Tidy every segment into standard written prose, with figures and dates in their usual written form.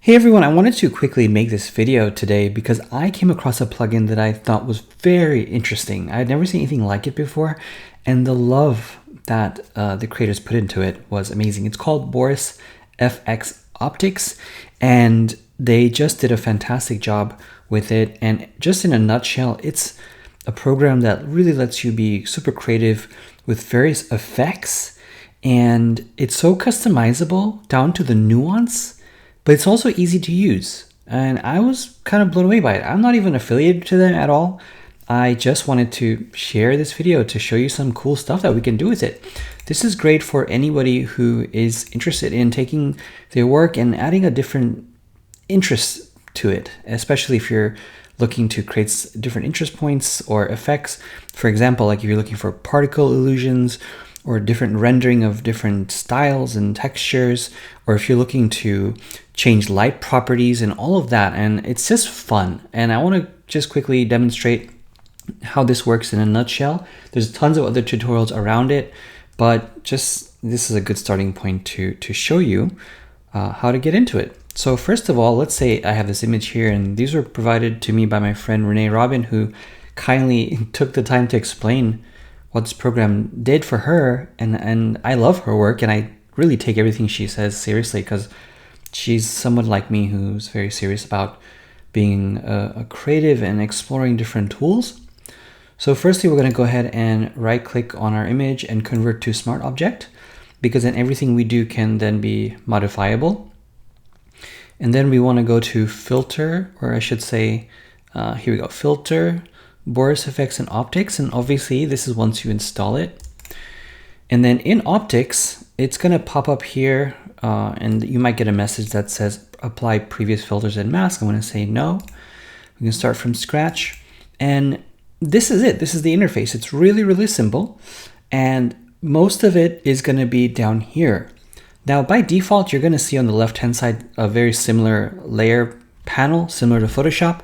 Hey everyone, I wanted to quickly make this video today because I came across a plugin that I thought was very interesting. I had never seen anything like it before, and the love that the creators put into it was amazing. It's called Boris FX Optics, and they just did a fantastic job with it. And just in a nutshell, it's a program that really lets you be super creative with various effects, and it's so customizable down to the nuance. But it's also easy to use, and I was kind of blown away by it. I'm not even affiliated to them at all. I just wanted to share this video to show you some cool stuff that we can do with it. This is great for anybody who is interested in taking their work and adding a different interest to it, especially if you're looking to create different interest points or effects. For example, like if you're looking for particle illusions or different rendering of different styles and textures, or if you're looking to change light properties and all of that. And it's just fun. And I want to just quickly demonstrate how this works in a nutshell. There's tons of other tutorials around it, but just this is a good starting point to show you how to get into it. So first of all, let's say I have this image here, and these were provided to me by my friend Renee Robin, who kindly took the time to explain what this program did for her. And I love her work, and I really take everything she says seriously because she's someone like me who's very serious about being a creative and exploring different tools. So firstly, we're going to go ahead and right click on our image and convert to smart object, because then everything we do can then be modifiable. And then we want to go to filter, or I should say, here we go, filter, Boris FX and Optics. And obviously this is once you install it. And then in Optics, it's going to pop up here, and you might get a message that says apply previous filters and mask. I'm going to say no. We can start from scratch. And this is it. This is the interface. It's really, really simple. And most of it is going to be down here. Now, by default, you're going to see on the left-hand side a very similar layer panel, similar to Photoshop,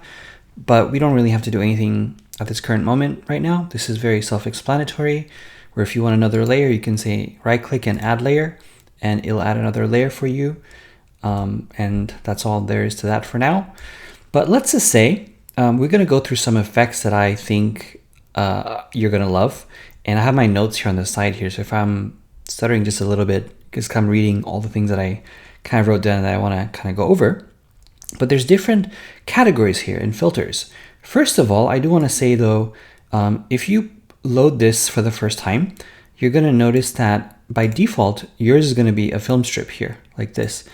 but we don't really have to do anything at this current moment right now. This is very self-explanatory, where if you want another layer, you can say right-click and add layer, and it'll add another layer for you. And that's all there is to that for now. But let's just say we're going to go through some effects that I think you're going to love. And I have my notes here on the side here. So if I'm stuttering just a little bit, because I'm reading all the things that I kind of wrote down that I want to kind of go over. But there's different categories here and filters. First of all, I do want to say though, if you load this for the first time, you're going to notice that by default, yours is going to be a film strip here, like this.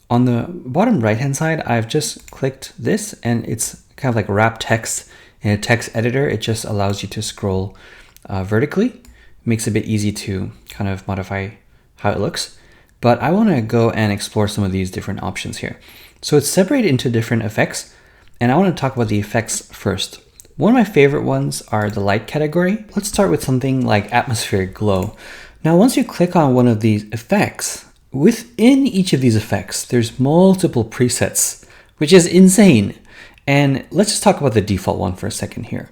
On the bottom right-hand side, I've just clicked this, and it's kind of like wrap text in a text editor. It just allows you to scroll vertically. It makes it a bit easy to kind of modify how it looks. But I want to go and explore some of these different options here. So it's separated into different effects, and I want to talk about the effects first. One of my favorite ones are the light category. Let's start with something like atmospheric glow. Now, once you click on one of these effects, within each of these effects, there's multiple presets, which is insane. And let's just talk about the default one for a second here.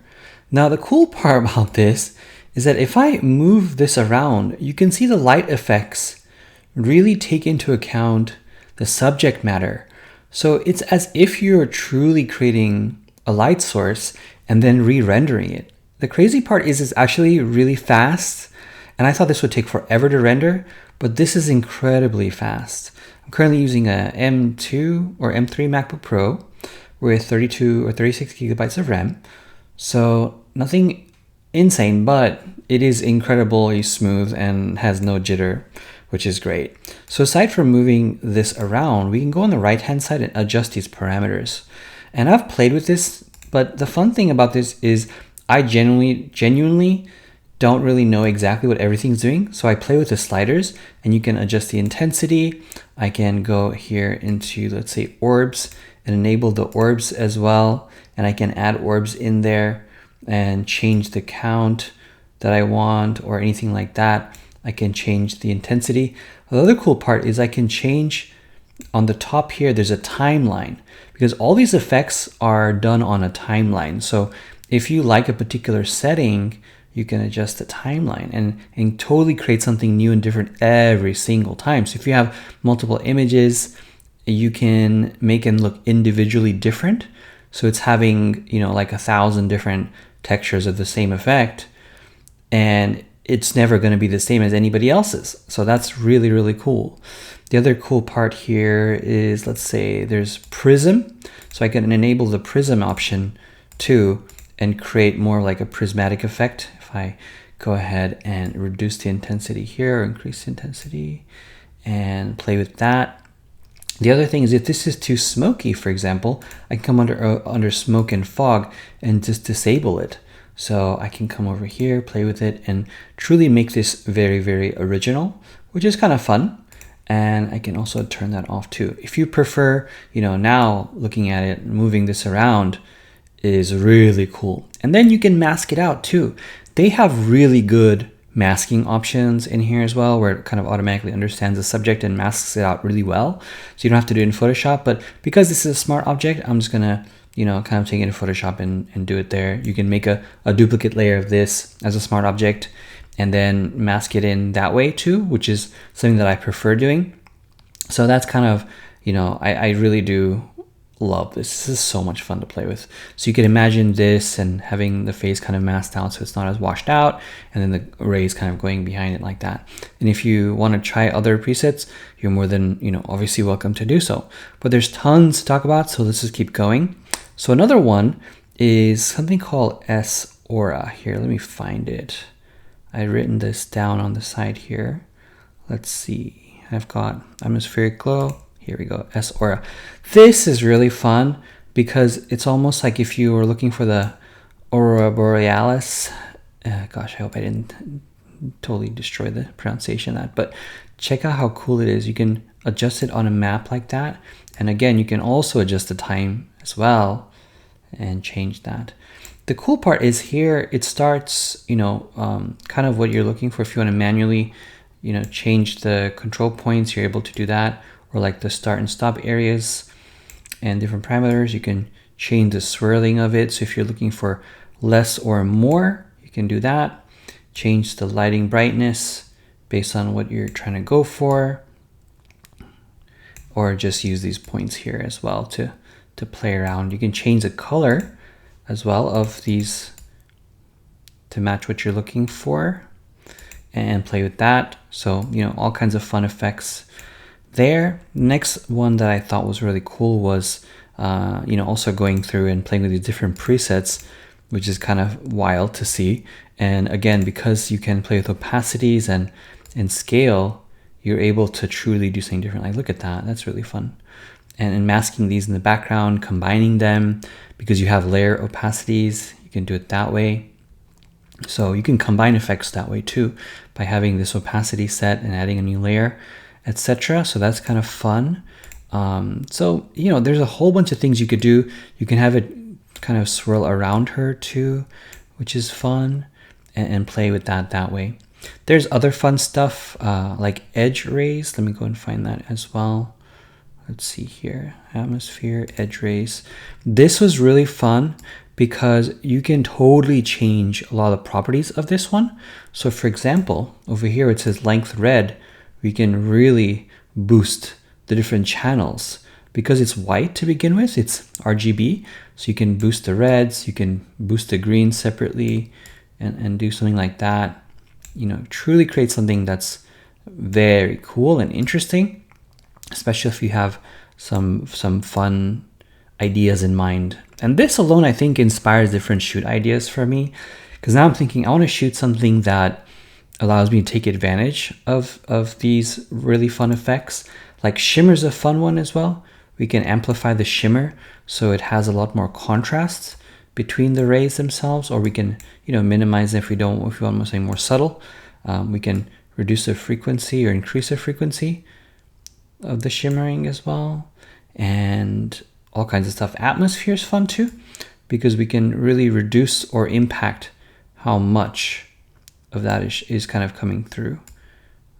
Now, the cool part about this is that if I move this around, you can see the light effects really take into account the subject matter. So it's as if you're truly creating a light source and then re-rendering it. The crazy part is it's actually really fast, and I thought this would take forever to render, but this is incredibly fast. I'm currently using a M2 or M3 MacBook Pro with 32 or 36 gigabytes of RAM. So nothing insane, but it is incredibly smooth and has no jitter, which is great. So aside from moving this around, we can go on the right-hand side and adjust these parameters. And I've played with this, but the fun thing about this is I genuinely don't really know exactly what everything's doing. So I play with the sliders, and you can adjust the intensity. I can go here into, let's say, orbs, and enable the orbs as well. And I can add orbs in there and change the count that I want or anything like that. I can change the intensity. The other cool part is I can change on the top here, there's a timeline, because all these effects are done on a timeline. So if you like a particular setting, you can adjust the timeline and totally create something new and different every single time. So if you have multiple images you can make them look individually different. So it's having, you know, like 1,000 different textures of the same effect, and it's never going to be the same as anybody else's. So that's really, really cool. The other cool part here is, let's say there's Prism. So I can enable the Prism option too and create more like a prismatic effect. If I go ahead and reduce the intensity here, or increase the intensity, and play with that. The other thing is, if this is too smoky, for example, I can come under smoke and fog and just disable it. So I can come over here, play with it, and truly make this very, very original, which is kind of fun. And I can also turn that off too. If you prefer, you know, now looking at it, moving this around is really cool. And then you can mask it out too. They have really good masking options in here as well, where it kind of automatically understands the subject and masks it out really well. So you don't have to do it in Photoshop, but because this is a smart object, I'm just gonna, you know, kind of take it in Photoshop and do it there. You can make a duplicate layer of this as a smart object and then mask it in that way too, which is something that I prefer doing. So that's kind of, you know, I really do love this. This is so much fun to play with. So you can imagine this and having the face kind of masked out so it's not as washed out, and then the rays kind of going behind it like that. And if you want to try other presets, you're more than, you know, obviously welcome to do so. But there's tons to talk about, so let's just keep going. So another one is something called S Aura. Here, let me find it. I've written this down on the side here. Let's see. I've got atmospheric glow. Here we go, S Aura. This is really fun because it's almost like if you were looking for the Aurora Borealis. Gosh, I hope I didn't totally destroy the pronunciation of that, but check out how cool it is. You can adjust it on a map like that. And again, you can also adjust the time as well and change that. The cool part is here, it starts, you know, kind of what you're looking for. If you want to manually, you know, change the control points, you're able to do that. Or like the start and stop areas and different parameters. You can change the swirling of it. So if you're looking for less or more, you can do that. Change the lighting brightness based on what you're trying to go for. Or just use these points here as well to play around. You can change the color as well of these to match what you're looking for and play with that. So, you know, all kinds of fun effects there. Next one that I thought was really cool was, you know, also going through and playing with these different presets, which is kind of wild to see. And again, because you can play with opacities and scale, you're able to truly do something different. Like, look at that, that's really fun. And masking these in the background, combining them, because you have layer opacities, you can do it that way. So you can combine effects that way too, by having this opacity set and adding a new layer, etc. So that's kind of fun. So, you know, there's a whole bunch of things you could do. You can have it kind of swirl around her too, which is fun, and play with that way. There's other fun stuff like edge rays. Let me go and find that as well. Let's see here, atmosphere, edge rays. This was really fun because you can totally change a lot of the properties of this one. So for example, over here it says length red. We can really boost the different channels because it's white to begin with. It's RGB, so you can boost the reds, you can boost the greens separately, and do something like that. You know, truly create something that's very cool and interesting, especially if you have some fun ideas in mind. And this alone, I think, inspires different shoot ideas for me, because now I'm thinking I want to shoot something that allows me to take advantage of these really fun effects. Like shimmer's a fun one as well. We can amplify the shimmer so it has a lot more contrast between the rays themselves, or we can, you know, minimize it if we want something more subtle. We can reduce the frequency or increase the frequency of the shimmering as well, and all kinds of stuff. Atmosphere is fun too, because we can really reduce or impact how much of that is kind of coming through.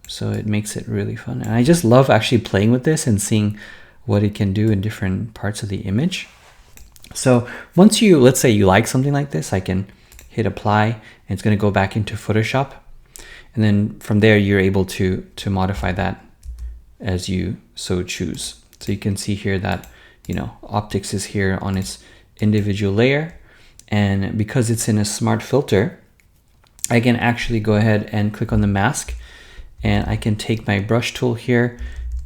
So it makes it really fun. And I just love actually playing with this and seeing what it can do in different parts of the image. So once you, let's say you like something like this, I can hit apply and it's going to go back into Photoshop. And then from there, you're able to modify that as you so choose. So you can see here that, you know, optics is here on its individual layer. And because it's in a smart filter, I can actually go ahead and click on the mask, and I can take my brush tool here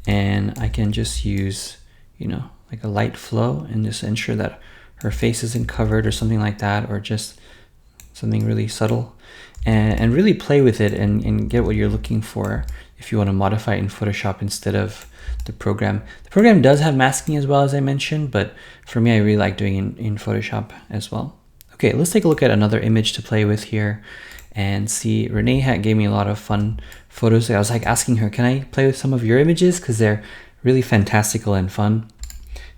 and I can just use, you know, like a light flow and just ensure that her face isn't covered or something like that, or just something really subtle, and really play with it and get what you're looking for if you want to modify it in Photoshop instead of the program. The program does have masking as well, as I mentioned, but for me, I really like doing it in Photoshop as well. Okay, let's take a look at another image to play with here and see. Renee had gave me a lot of fun photos. I was like asking her, can I play with some of your images? Because they're really fantastical and fun.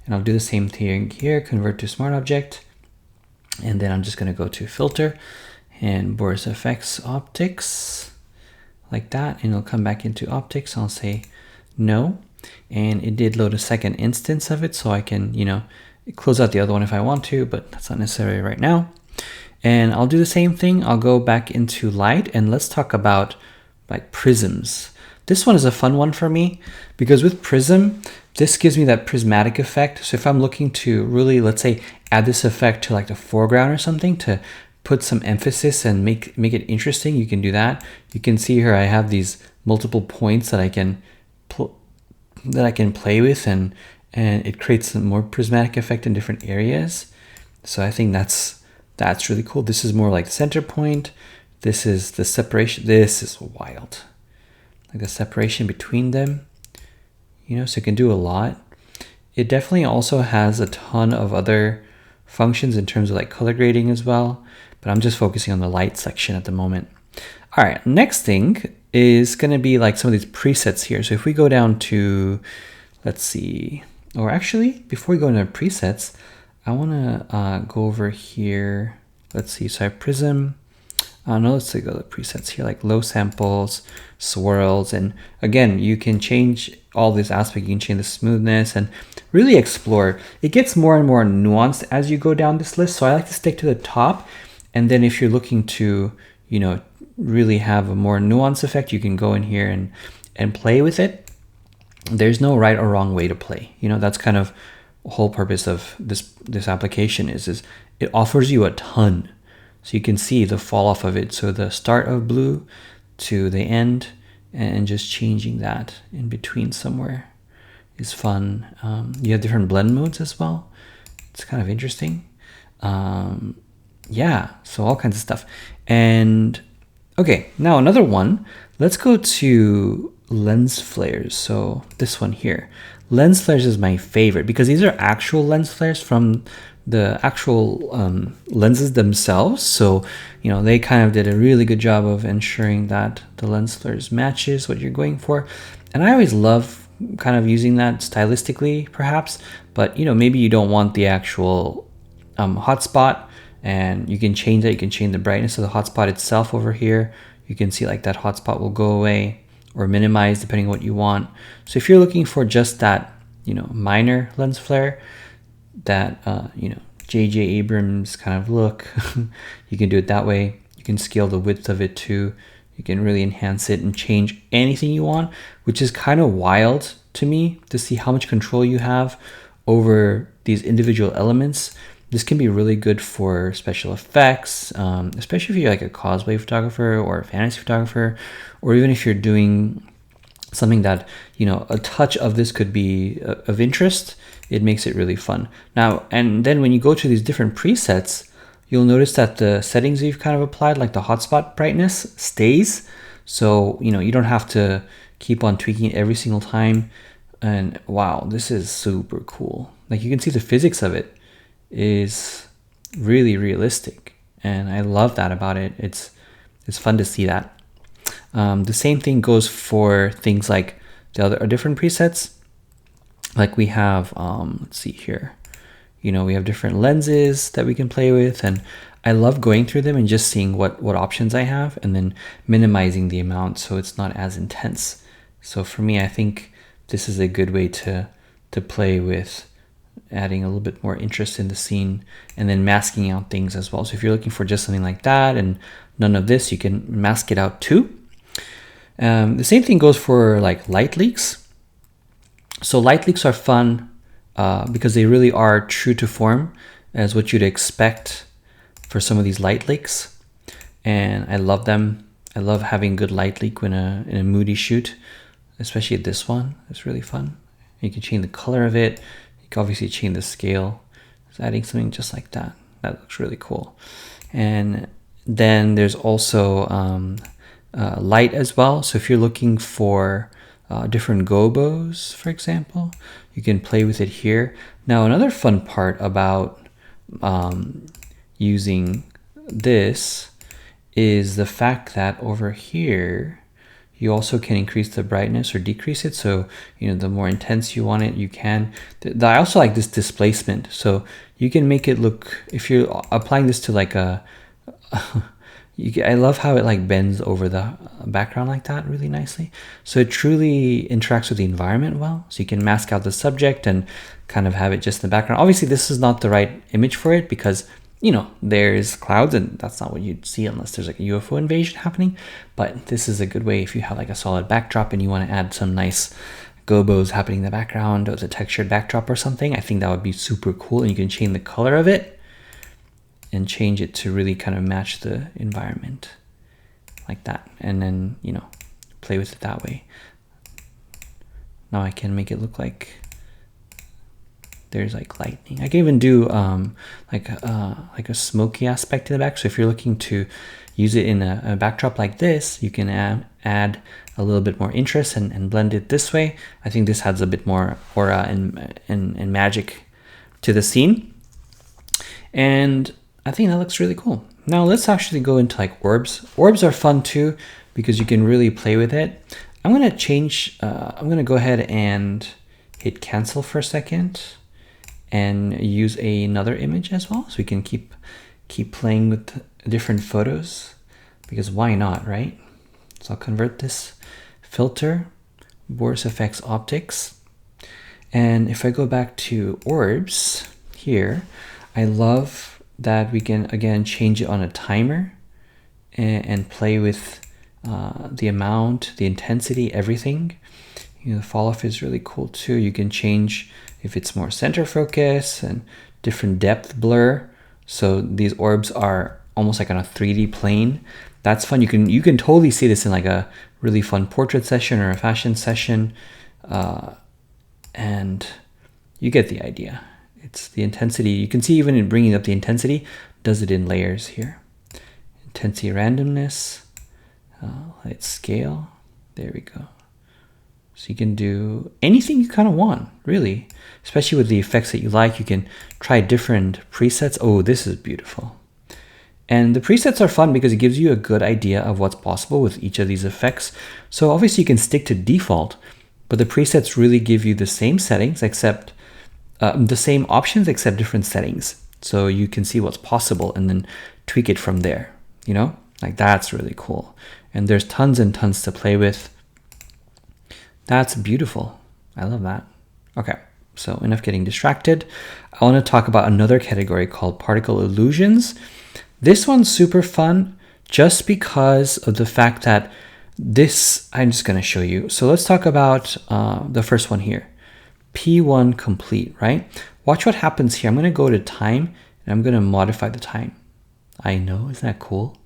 And I'll do the same thing here, convert to smart object. And then I'm just gonna go to filter and Boris FX Optics, like that. And it'll come back into optics. I'll say no. And it did load a second instance of it, so I can, you know, close out the other one if I want to, but that's not necessary right now. And I'll do the same thing. I'll go back into light and let's talk about like prisms. This one is a fun one for me because with Prism, this gives me that prismatic effect. So if I'm looking to really, let's say, add this effect to like the foreground or something to put some emphasis and make it interesting, you can do that. You can see here I have these multiple points that I can play with, and it creates a more prismatic effect in different areas. So I think that's really cool. This is more like center point. This is the separation. This is wild. Like the separation between them, you know, so it can do a lot. It definitely also has a ton of other functions in terms of like color grading as well, but I'm just focusing on the light section at the moment. All right, next thing is going to be like some of these presets here. So if we go down to, let's see, or actually before we go into presets, I want to go over here. Let's see, so I have Prism. No, let's go to the presets here, like low samples, swirls, and again, you can change all this aspect. You can change the smoothness and really explore. It gets more and more nuanced as you go down this list. So I like to stick to the top, and then if you're looking to, you know, really have a more nuanced effect, you can go in here and play with it. There's no right or wrong way to play. You know, that's kind of the whole purpose of this application is it offers you a ton. So you can see the fall off of it. So the start of blue to the end, and just changing that in between somewhere is fun. You have different blend modes as well. It's kind of interesting. Yeah, so all kinds of stuff. And okay, now another one. Let's go to lens flares. So this one here. Lens flares is my favorite because these are actual lens flares from the actual lenses themselves. So, you know, they kind of did a really good job of ensuring that the lens flares matches what you're going for. And I always love kind of using that stylistically, perhaps, but you know, maybe you don't want the actual hotspot, and you can change that. You can change the brightness of the hotspot itself over here. You can see like that hotspot will go away or minimize depending on what you want. So if you're looking for just that, you know, minor lens flare, that you know, J.J. Abrams kind of look, you can do it that way. You can scale the width of it too. You can really enhance it and change anything you want, which is kind of wild to me to see how much control you have over these individual elements. This can be really good for special effects, especially if you're like a cosplay photographer or a fantasy photographer, or even if you're doing something that, you know, a touch of this could be of interest. It makes it really fun. Now, and then when you go to these different presets, you'll notice that the settings you've kind of applied, like the hotspot brightness, stays. So, you know, you don't have to keep on tweaking it every single time. And wow, this is super cool. Like you can see the physics of it is really realistic, and I love that about it. It's fun to see that. The same thing goes for things like the other different presets. Like we have, let's see here, you know, we have different lenses that we can play with, and I love going through them and just seeing what options I have, and then minimizing the amount so it's not as intense. So for me, I think this is a good way to play with adding a little bit more interest in the scene, and then masking out things as well. So if you're looking for just something like that and none of this, you can mask it out too. The same thing goes for like light leaks. So light leaks are fun because they really are true to form as what you'd expect for some of these light leaks. And I love them. I love having good light leak when in a moody shoot, especially this one. It's really fun. You can change the color of it. You can obviously change the scale. Just adding something just like that. That looks really cool. And then there's also light as well. So if you're looking for different gobos, for example, you can play with it here. Now, another fun part about using this is the fact that over here, you also can increase the brightness or decrease it. So, you know, the more intense you want it, you can. I also like this displacement. So you can make it look, if you're applying this to like a, I love how it like bends over the background like that really nicely. So it truly interacts with the environment well. So you can mask out the subject and kind of have it just in the background. Obviously, this is not the right image for it because, you know, there's clouds and that's not what you'd see unless there's like a UFO invasion happening. But this is a good way if you have like a solid backdrop and you want to add some nice gobos happening in the background or the textured backdrop or something. I think that would be super cool, and you can change the color of it and change it to really kind of match the environment like that. And then, you know, play with it that way. Now I can make it look like there's like lightning. I can even do like a smoky aspect to the back. So if you're looking to use it in a backdrop like this, you can add a little bit more interest and blend it this way. I think this adds a bit more aura and magic to the scene. And I think that looks really cool. Now let's actually go into like orbs. Orbs are fun too because you can really play with it. I'm gonna change, I'm gonna go ahead and hit cancel for a second and use another image as well. So we can keep playing with different photos because why not, right? So I'll convert this filter, Boris FX Optics. And if I go back to orbs here, I love that we can again change it on a timer and play with the amount, the intensity, everything. You know, the fall off is really cool too. You can change if it's more center focus and different depth blur. So these orbs are almost like on a 3D plane. That's fun. You can totally see this in like a really fun portrait session or a fashion session, and you get the idea. It's the intensity. You can see even in bringing up the intensity, does it in layers here. Intensity randomness, let's scale. There we go. So you can do anything you kind of want, really, especially with the effects that you like. You can try different presets. Oh, this is beautiful. And the presets are fun because it gives you a good idea of what's possible with each of these effects. So obviously you can stick to default, but the presets really give you the same settings except the same options except different settings. So you can see what's possible and then tweak it from there, you know, like that's really cool. And there's tons and tons to play with. That's beautiful. I love that. Okay, so enough getting distracted. I want to talk about another category called particle illusions. This one's super fun just because of the fact that this, I'm just going to show you. So let's talk about the first one here. P1 complete, right? Watch what happens here. I'm going to go to time and I'm going to modify the time. I know, isn't that cool?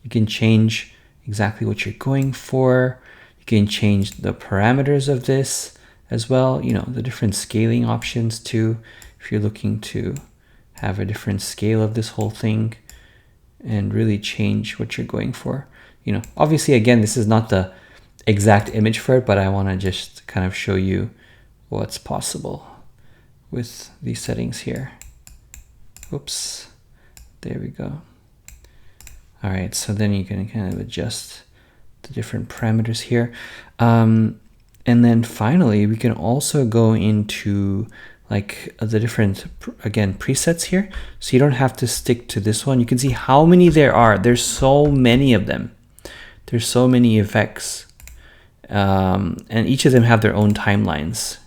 You can change exactly what you're going for. You can change the parameters of this as well. You know, the different scaling options too. If you're looking to have a different scale of this whole thing and really change what you're going for. You know, obviously, again, this is not the exact image for it, but I want to just kind of show you what's possible with these settings here. Oops, there we go. All right, so then you can kind of adjust the different parameters here. And then finally, we can also go into like the different, again, presets here. So you don't have to stick to this one. You can see how many there are. There's so many of them. There's so many effects. And each of them have their own timelines.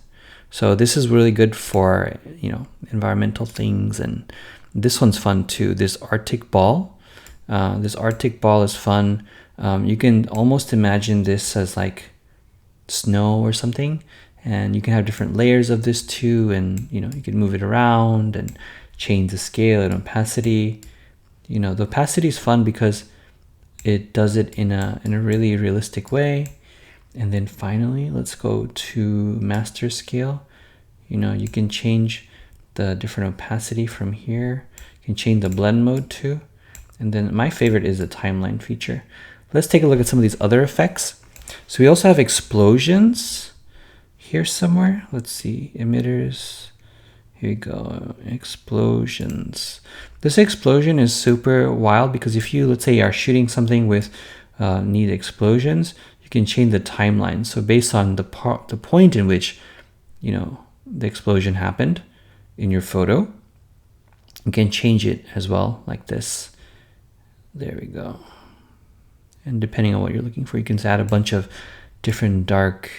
So this is really good for, you know, environmental things. And this one's fun too. This Arctic ball. This Arctic ball is fun. You can almost imagine this as like snow or something. And you can have different layers of this too, and you can move it around and change the scale and opacity. The opacity is fun because it does it in a really realistic way. And then finally, let's go to master scale. You can change the different opacity from here. You can change the blend mode too. And then my favorite is the timeline feature. Let's take a look at some of these other effects. So we also have explosions here somewhere. Let's see, emitters. Here we go, explosions. This explosion is super wild because if you, let's say, are shooting something with need explosions, you can change the timeline. So based on the point in which, the explosion happened in your photo, you can change it as well, like this. There we go. And depending on what you're looking for, you can add a bunch of different dark,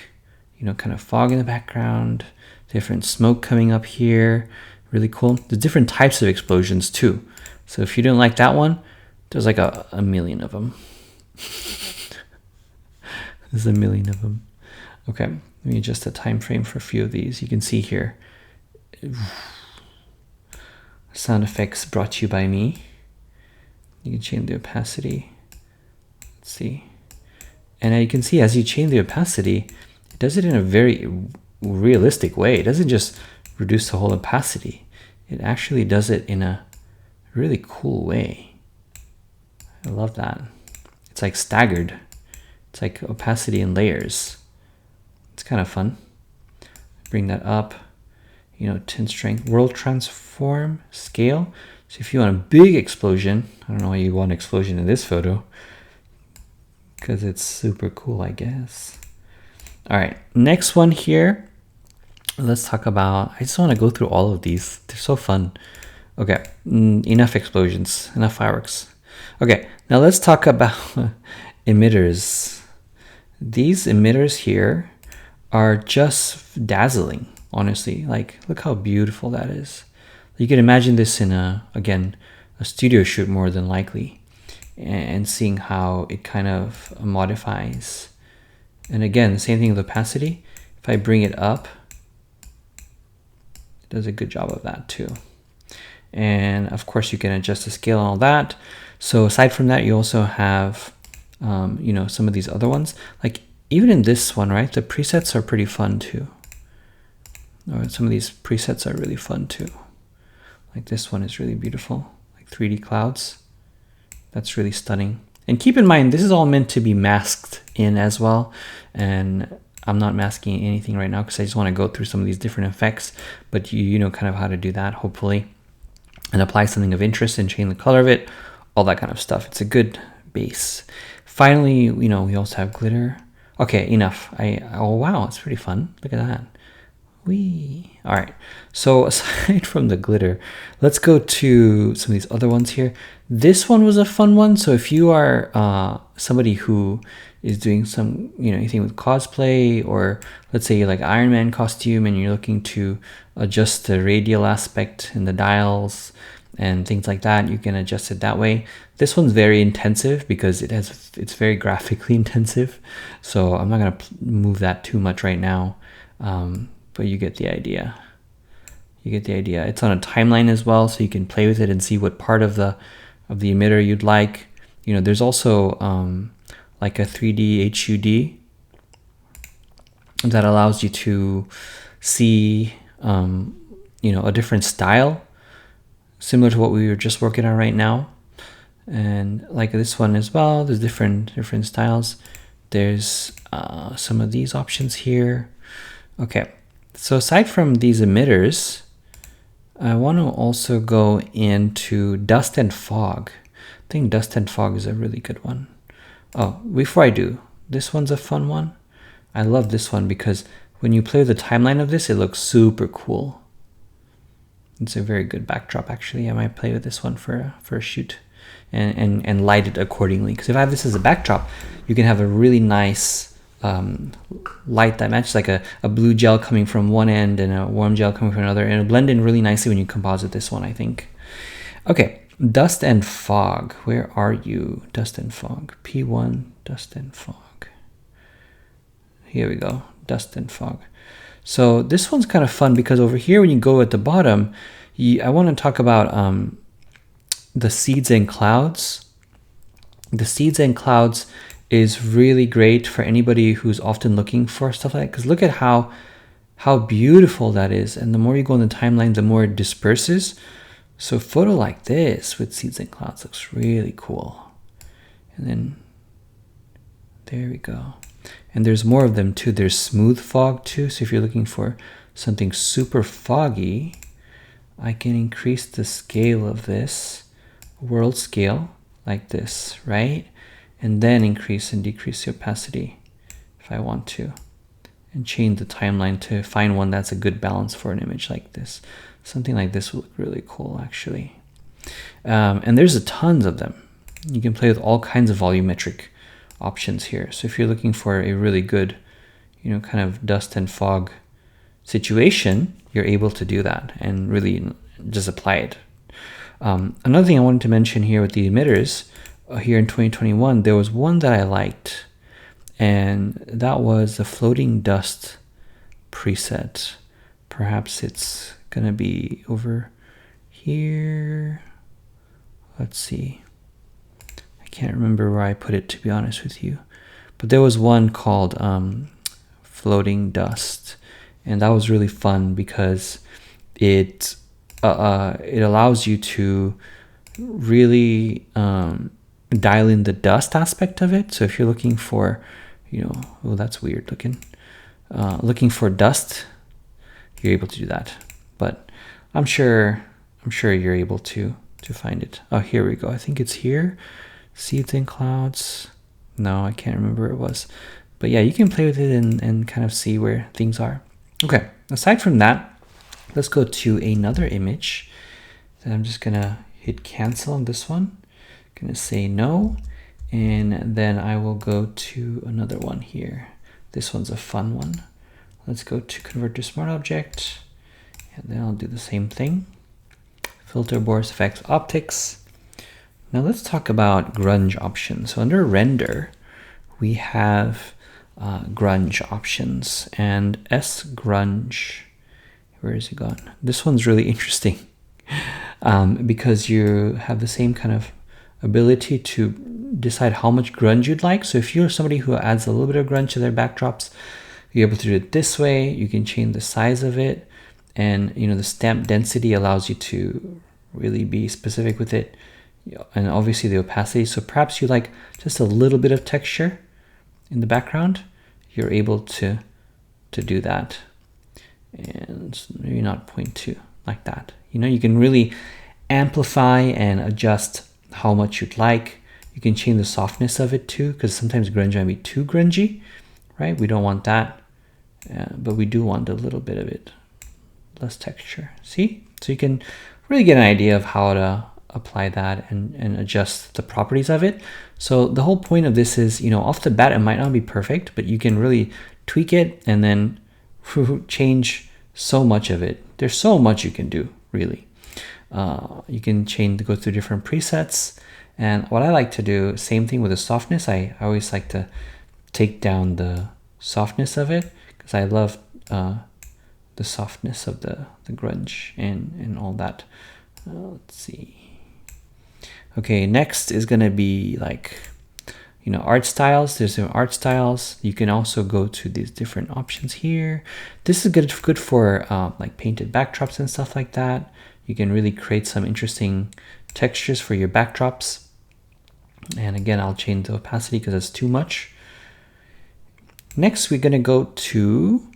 kind of fog in the background, different smoke coming up here. Really cool. There's different types of explosions too. So if you didn't like that one, there's like a million of them. There's a million of them. Okay, let me adjust the time frame for a few of these. You can see here. Sound effects brought to you by me. You can change the opacity. Let's see. And you can see as you change the opacity, it does it in a very realistic way. It doesn't just reduce the whole opacity. It actually does it in a really cool way. I love that. It's like staggered. It's like opacity in layers. It's kind of fun. Bring that up. Tint strength, world transform, scale. So if you want a big explosion, I don't know why you want an explosion in this photo, because it's super cool, I guess. All right, next one here. Let's talk about, I just want to go through all of these. They're so fun. Okay, enough explosions, enough fireworks. Okay, now let's talk about emitters. These emitters here are just dazzling, honestly. Like, look how beautiful that is. You can imagine this in a studio shoot more than likely, and seeing how it kind of modifies. And again, the same thing with opacity. If I bring it up, it does a good job of that too. And of course you can adjust the scale and all that. So aside from that, you also have, some of these other ones. Like even in this one, right? The presets are pretty fun too. Or some of these presets are really fun too. Like this one is really beautiful, like 3D clouds. That's really stunning. And keep in mind, this is all meant to be masked in as well. And I'm not masking anything right now because I just want to go through some of these different effects, but you know kind of how to do that, hopefully, and apply something of interest and change the color of it, all that kind of stuff. It's a good base. Finally, we also have glitter. Okay, enough. Oh wow, it's pretty fun. Look at that. Whee. All right, so aside from the glitter, let's go to some of these other ones here. This one was a fun one. So if you are somebody who is doing some, anything with cosplay, or let's say you like Iron Man costume and you're looking to adjust the radial aspect and the dials and things like that, you can adjust it that way. This one's very intensive because it's very graphically intensive. So I'm not gonna move that too much right now. But you get the idea. It's on a timeline as well, so you can play with it and see what part of the emitter you'd like. There's also like a 3D HUD that allows you to see a different style, similar to what we were just working on right now. And like this one as well, there's different styles. There's some of these options here. Okay. So aside from these emitters, I want to also go into dust and fog. I think dust and fog is a really good one. Oh, before I do, this one's a fun one. I love this one because when you play with the timeline of this, it looks super cool. It's a very good backdrop, actually. I might play with this one for a shoot and light it accordingly. Because if I have this as a backdrop, you can have a really nice light that matches, like a blue gel coming from one end and a warm gel coming from another, and it'll blend in really nicely when you composite this one, I think. Okay, dust and fog. Where are you? Dust and fog. P1, dust and fog. Here we go, dust and fog. So this one's kind of fun because over here, when you go at the bottom, I want to talk about the seeds and clouds. The seeds and clouds is really great for anybody who's often looking for stuff like that, because look at how beautiful that is. And the more you go in the timeline, the more it disperses. So a photo like this with seeds and clouds looks really cool. And then there we go. And there's more of them too. There's smooth fog too. So if you're looking for something super foggy, I can increase the scale of this, world scale, like this, right? And then increase and decrease the opacity if I want to. And change the timeline to find one that's a good balance for an image like this. Something like this will look really cool, actually. And there's tons of them. You can play with all kinds of volumetric options here. So if you're looking for a really good, kind of dust and fog situation, you're able to do that and really just apply it. Another thing I wanted to mention here with the emitters, here in 2021, there was one that I liked, and that was the floating dust preset. Perhaps it's gonna be over here. Let's see. I can't remember where I put it, to be honest with you. But there was one called floating dust, and that was really fun because it allows you to really dial in the dust aspect of it. So if you're looking for, oh, that's weird looking for dust, you're able to do that. But I'm sure you're able to find it. Oh, here we go. I think it's here. Seeds and clouds. No, I can't remember where it was. But yeah, you can play with it and kind of see where things are. Okay, aside from that, let's go to another image. Then I'm just gonna hit cancel on this one. Gonna say no, and then I will go to another one here. This one's a fun one. Let's go to convert to smart object, and then I'll do the same thing. Filter Boris FX Optics. Now let's talk about grunge options. So under render, we have grunge options, and sgrunge. Where is it gone? This one's really interesting because you have the same kind of ability to decide how much grunge you'd like. So if you're somebody who adds a little bit of grunge to their backdrops, you're able to do it this way. You can change the size of it, and the stamp density allows you to really be specific with it, and obviously the opacity. So perhaps you like just a little bit of texture in the background, you're able to do that. And maybe not 0.2 like that. You can really amplify and adjust how much you'd like. You can change the softness of it too, because sometimes grunge might be too grungy, right? We don't want that, but we do want a little bit of it, less texture. See? So you can really get an idea of how to apply that and adjust the properties of it. So the whole point of this is, off the bat, it might not be perfect, but you can really tweak it and then change so much of it. There's so much you can do, really. You can go through different presets, and what I like to do, same thing with the softness. I always like to take down the softness of it because I love the softness of the grunge and all that. Let's see. Okay, next is gonna be like art styles. There's some art styles. You can also go to these different options here. This is good for like painted backdrops and stuff like that. You can really create some interesting textures for your backdrops. And again, I'll change the opacity because it's too much. Next, we're gonna go to,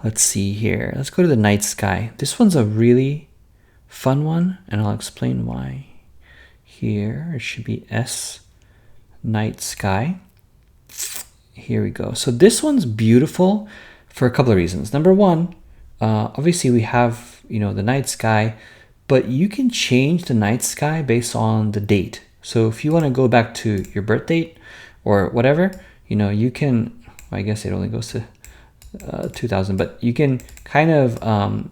let's see here. Let's go to the night sky. This one's a really fun one, and I'll explain why. Here, it should be S night sky. Here we go. So this one's beautiful for a couple of reasons. Number one, obviously we have the night sky, but you can change the night sky based on the date. So if you want to go back to your birth date or whatever, you can, I guess it only goes to 2000, but you can kind of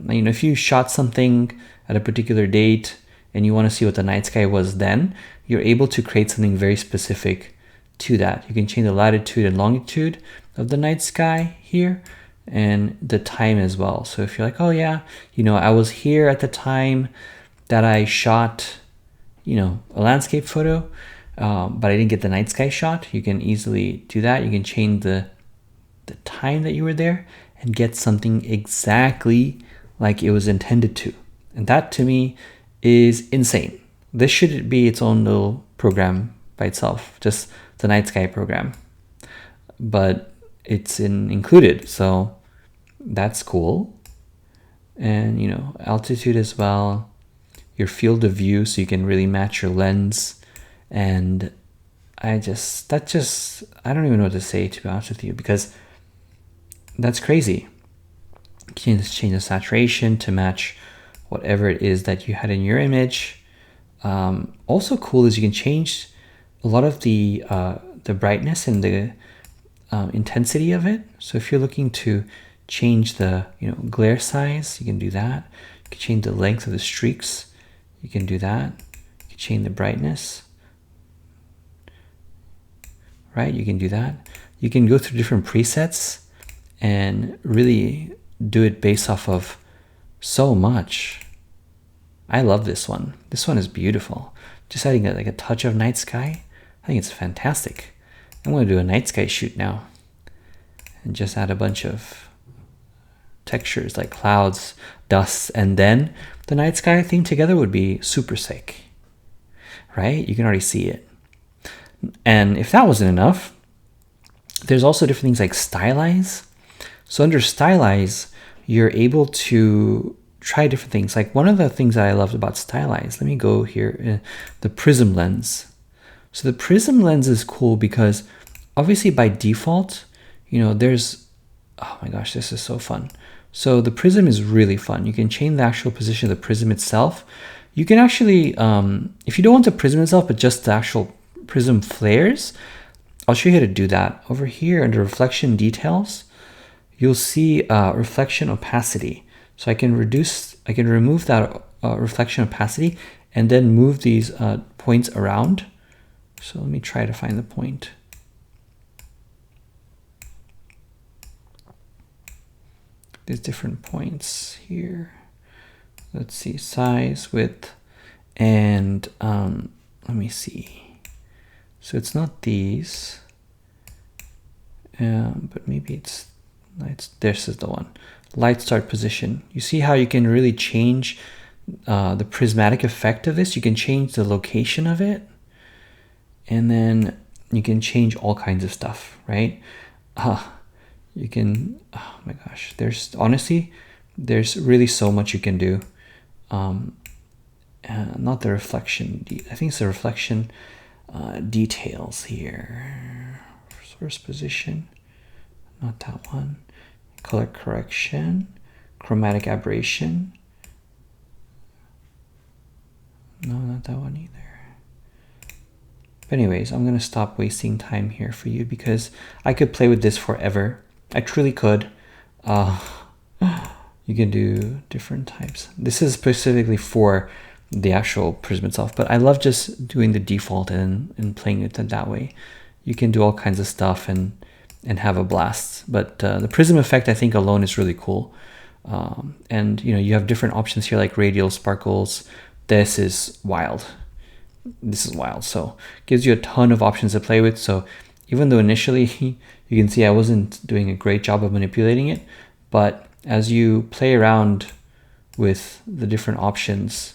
if you shot something at a particular date and you want to see what the night sky was then, you're able to create something very specific to that. You can change the latitude and longitude of the night sky here, and the time as well. So if you're like, oh yeah, I was here at the time that I shot, a landscape photo, but I didn't get the night sky shot, you can easily do that. You can change the time that you were there and get something exactly like it was intended to. And that to me is insane. This should be its own little program by itself, just the night sky program. But it's included, so that's cool. And altitude as well, your field of view, so you can really match your lens. And I don't even know what to say, to be honest with you, because that's crazy. You can change the saturation to match whatever it is that you had in your image. Also cool is you can change a lot of the brightness and the intensity of it. So if you're looking to change the glare size, you can do that. You can change the length of the streaks. You can do that. You can change the brightness. Right? You can do that. You can go through different presets and really do it based off of so much. I love this one. This one is beautiful. Just adding like a touch of night sky. I think it's fantastic. I'm going to do a night sky shoot now and just add a bunch of textures like clouds, dust, and then the night sky thing together would be super sick, right? You can already see it. And if that wasn't enough, there's also different things like Stylize. So under Stylize, you're able to try different things. Like one of the things that I loved about Stylize, let me go here, the Prism lens. So the Prism lens is cool because obviously by default, there's, oh my gosh, this is so fun. So the Prism is really fun. You can change the actual position of the Prism itself. You can actually, if you don't want the Prism itself, but just the actual Prism flares, I'll show you how to do that. Over here under reflection details, you'll see reflection opacity. So I can remove that reflection opacity and then move these points around. So let me try to find the point. There's different points here. Let's see, size, width, and let me see. So it's not these, but maybe this is the one. Light start position. You see how you can really change the prismatic effect of this? You can change the location of it, and then you can change all kinds of stuff, right? You can, oh my gosh, there's really so much you can do. Not the reflection, I think it's the reflection details here. Source position, not that one. Color correction, chromatic aberration. No, not that one either. But anyways, I'm going to stop wasting time here for you because I could play with this forever. I truly could. You can do different types. This is specifically for the actual Prism itself, but I love just doing the default and playing it that way. You can do all kinds of stuff and have a blast. But the Prism effect, I think alone is really cool. And you have different options here like radial sparkles. This is wild. So it gives you a ton of options to play with. So even though initially you can see I wasn't doing a great job of manipulating it, but as you play around with the different options,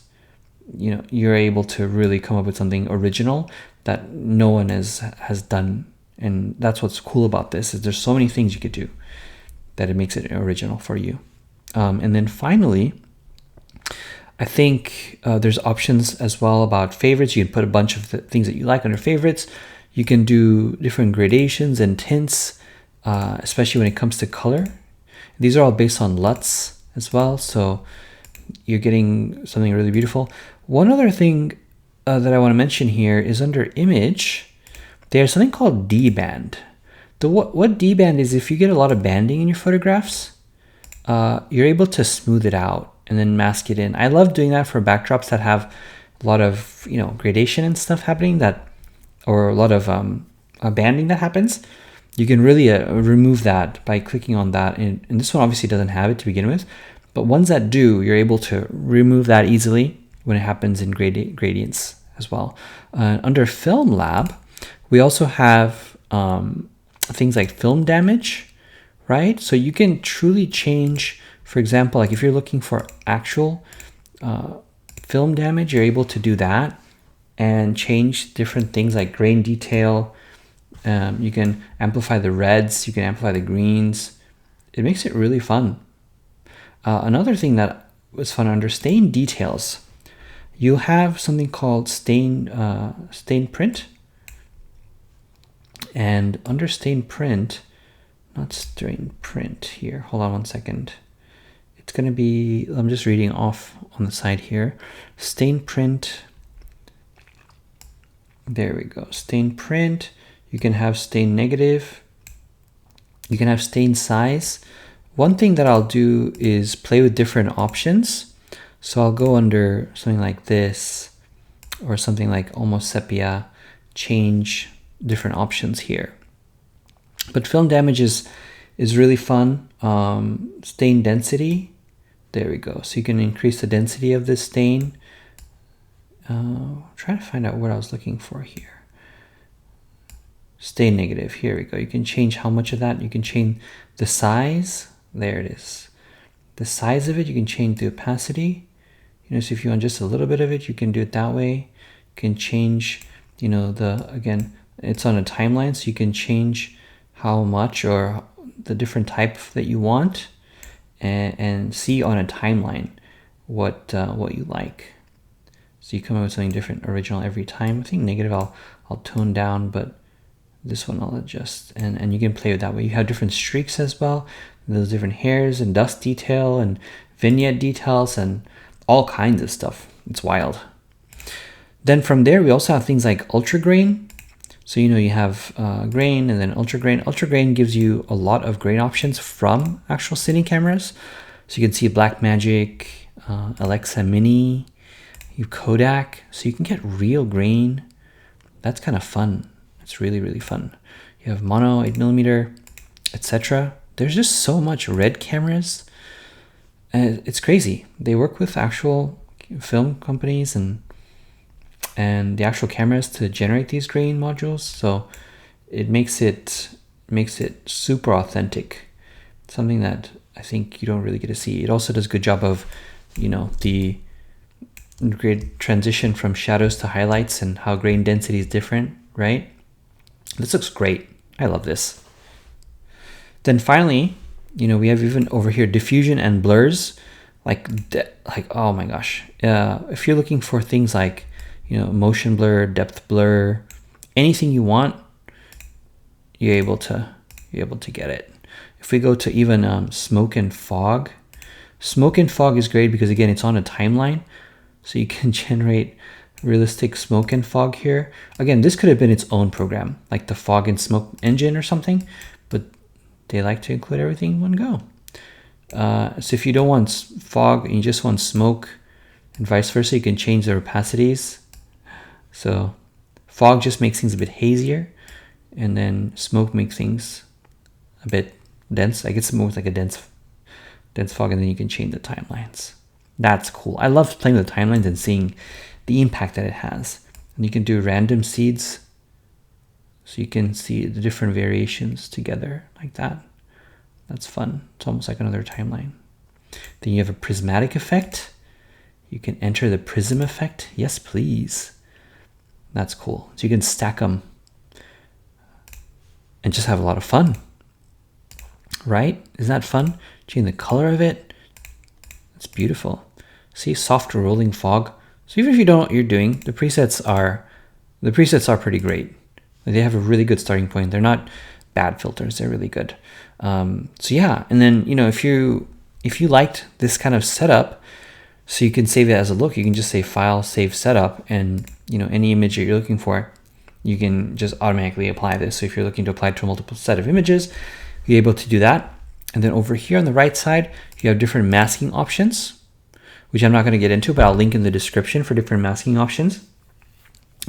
you're able to really come up with something original that no one has done. And that's what's cool about this, is there's so many things you could do that it makes it original for you. And then finally, I think there's options as well about favorites. You can put a bunch of things that you like under favorites. You can do different gradations and tints, especially when it comes to color. These are all based on LUTs as well, so you're getting something really beautiful. One other thing that I want to mention here is under image, there's something called Deband. What Deband is, if you get a lot of banding in your photographs, you're able to smooth it out and then mask it in. I love doing that for backdrops that have a lot of gradation and stuff happening, or a lot of banding that happens. you can really remove that by clicking on that. And this one obviously doesn't have it to begin with, but ones that do, you're able to remove that easily when it happens in gradients as well. Under Film Lab, we also have things like film damage, right? So you can truly change, for example, like if you're looking for actual film damage, you're able to do that and change different things like grain detail. You can amplify the reds, you can amplify the greens. It makes it really fun. Another thing that was fun under stain details, you have something called stain print. And under stain print, not stain print here, hold on one second. It's going to be, I'm just reading off on the side here. Stain print, there we go. Stain print, you can have stain negative, you can have stain size. One thing that I'll do is play with different options. So I'll go under something like this or something like almost sepia, change different options here. But film damage is really fun. Stain density, there we go. So you can increase the density of this stain. Trying to find out what I was looking for here. Stain negative, here we go. You can change how much of that. You can change the size. There it is. The size of it, you can change the opacity. You know, so if you want just a little bit of it, you can do it that way. You can change, you know, again, it's on a timeline, so you can change how much or the different type that you want and see on a timeline what you like. So you come up with something different, original every time. I think negative I'll tone down, but this one I'll adjust. And you can play with that way. You have different streaks as well. Those different hairs and dust detail and vignette details and all kinds of stuff. It's wild. Then from there, we also have things like ultra grain. So, you know, you have grain and then ultra grain. Ultra grain gives you a lot of grain options from actual cine cameras. So you can see Blackmagic, Alexa Mini, you have Kodak. So you can get real grain. That's kind of fun. It's really, really fun. You have mono, 8mm, etc. There's just so much red cameras. It's crazy. They work with actual film companies and the actual cameras to generate these grain modules. So it makes it super authentic. Something that I think you don't really get to see. It also does a good job of, you know, the great transition from shadows to highlights and how grain density is different, right? This looks great. I love this. Then finally, you know, we have even over here diffusion and blurs. Like oh my gosh. If you're looking for things like, you know, motion blur, depth blur, anything you want, you're able to get it. If we go to even smoke and fog is great because again, it's on a timeline, so you can generate realistic smoke and fog here. Again, this could have been its own program, like the fog and smoke engine or something, but they like to include everything in one go. So if you don't want fog and you just want smoke and vice versa, you can change the opacities. So fog just makes things a bit hazier, and then smoke makes things a bit dense. I guess smoke like a dense fog, and then you can change the timelines. That's cool. I love playing with the timelines and seeing the impact that it has. And you can do random seeds, so you can see the different variations together like that. That's fun. It's almost like another timeline. Then you have a prismatic effect. You can enter the prism effect. Yes, please. That's cool. So you can stack them and just have a lot of fun. Right? Isn't that fun? Change the color of it. It's beautiful. See, soft rolling fog. So even if you don't know what you're doing, the presets are pretty great. They have a really good starting point. They're not bad filters. They're really good. So yeah, and then, you know, if you liked this kind of setup, so you can save it as a look, you can just say File, Save Setup, and, you know, any image that you're looking for, you can just automatically apply this. So if you're looking to apply to a multiple set of images, you're able to do that. And then over here on the right side, you have different masking options, which I'm not going to get into, but I'll link in the description for different masking options.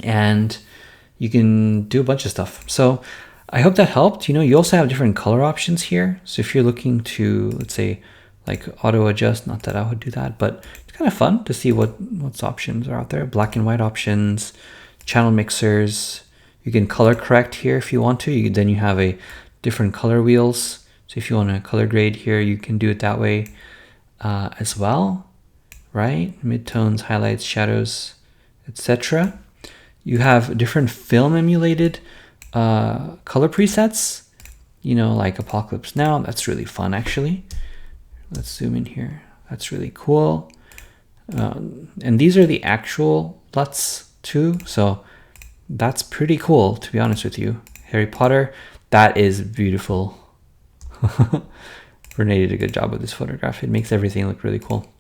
And you can do a bunch of stuff. So I hope that helped. You know, you also have different color options here. So if you're looking to, let's say, like auto adjust, not that I would do that, but it's kind of fun to see what's options are out there. Black and white options, channel mixers. You can color correct here if you want to. Then you have a different color wheels. So if you want to color grade here, you can do it that way as well, right? Midtones, highlights, shadows, etc. You have different film emulated color presets, you know, like Apocalypse Now. That's really fun, actually. Let's zoom in here. That's really cool. And these are the actual LUTs too, so that's pretty cool, to be honest with you. Harry Potter, that is beautiful. Renee did a good job with this photograph. It makes everything look really cool.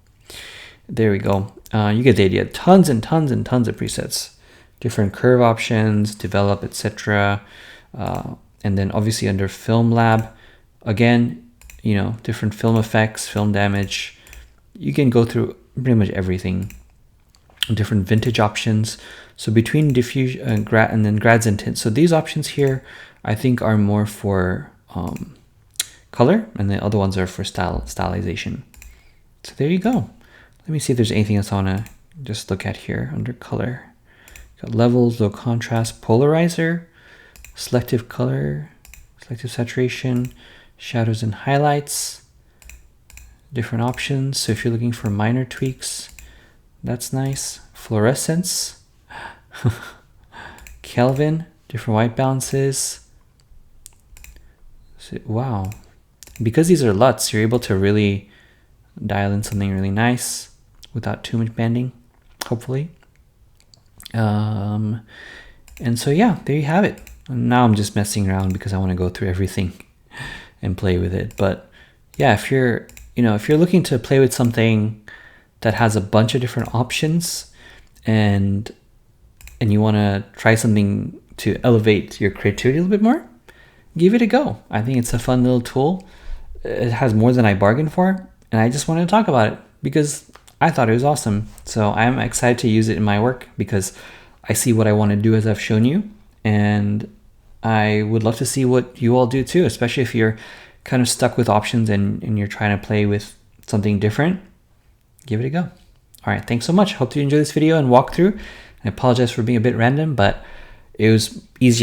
There we go. You get the idea. Tons and tons and tons of presets. Different curve options, develop, etc. And then obviously under Film Lab, again, you know, different film effects, film damage. You can go through pretty much everything. Different vintage options. So between diffusion and then grads and tints. So these options here, I think, are more for color, and the other ones are for stylization. So there you go. Let me see if there's anything else I want to just look at here under color. Got levels, low contrast, polarizer, selective color, selective saturation, shadows and highlights, different options. So if you're looking for minor tweaks, that's nice. Fluorescence, Kelvin, different white balances. So, wow. Because these are LUTs, you're able to really dial in something really nice without too much banding, hopefully. And so yeah, there you have it. Now I'm just messing around because I want to go through everything and play with it. But yeah, if you're looking to play with something that has a bunch of different options and you want to try something to elevate your creativity a little bit more, give it a go. I think it's a fun little tool. It has more than I bargained for, and I just wanted to talk about it because I thought it was awesome. So I'm excited to use it in my work because I see what I want to do as I've shown you, and I would love to see what you all do too, especially if you're kind of stuck with options and you're trying to play with something different. Give it a go. All right, thanks so much. Hope you enjoyed this video and walkthrough. I apologize for being a bit random, but it was easier